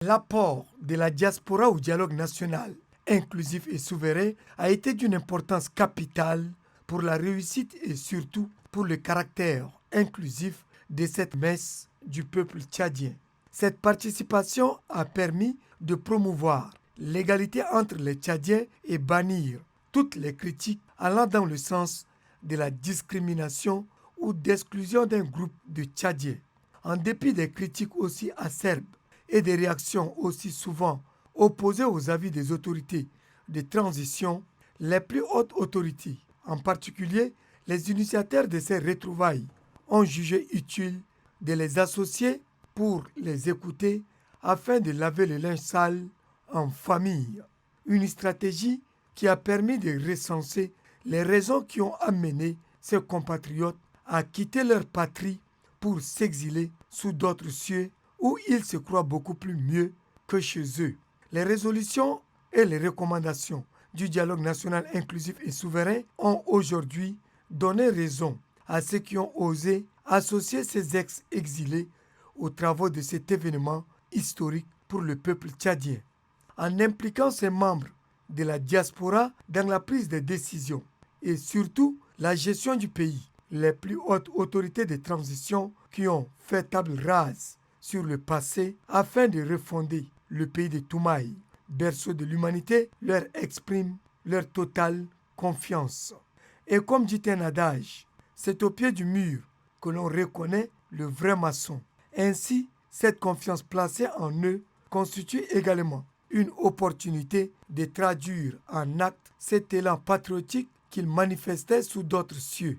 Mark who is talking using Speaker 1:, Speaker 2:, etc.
Speaker 1: L'apport de la diaspora au dialogue national inclusif et souverain a été d'une importance capitale pour la réussite et surtout pour le caractère inclusif de cette messe du peuple tchadien. Cette participation a permis de promouvoir l'égalité entre les Tchadiens et bannir toutes les critiques allant dans le sens de la discrimination ou d'exclusion d'un groupe de Tchadiens. En dépit des critiques aussi acerbes et des réactions aussi souvent opposées aux avis des autorités de transition, les plus hautes autorités, en particulier les initiateurs de ces retrouvailles, ont jugé utile de les associer pour les écouter afin de laver le linge sale en famille. Une stratégie qui a permis de recenser les raisons qui ont amené ces compatriotes à quitter leur patrie pour s'exiler sous d'autres cieux où ils se croient beaucoup plus mieux que chez eux. Les résolutions et les recommandations du dialogue national inclusif et souverain ont aujourd'hui donné raison à ceux qui ont osé associer ces ex-exilés aux travaux de cet événement historique pour le peuple tchadien. En impliquant ces membres de la diaspora dans la prise de décision et surtout la gestion du pays, les plus hautes autorités de transition qui ont fait table rase sur le passé afin de refonder le pays de Toumaï, berceau de l'humanité, leur expriment leur totale confiance. Et comme dit un adage, c'est au pied du mur que l'on reconnaît le vrai maçon. Ainsi, cette confiance placée en eux constitue également une opportunité de traduire en actes cet élan patriotique qu'ils manifestaient sous d'autres cieux.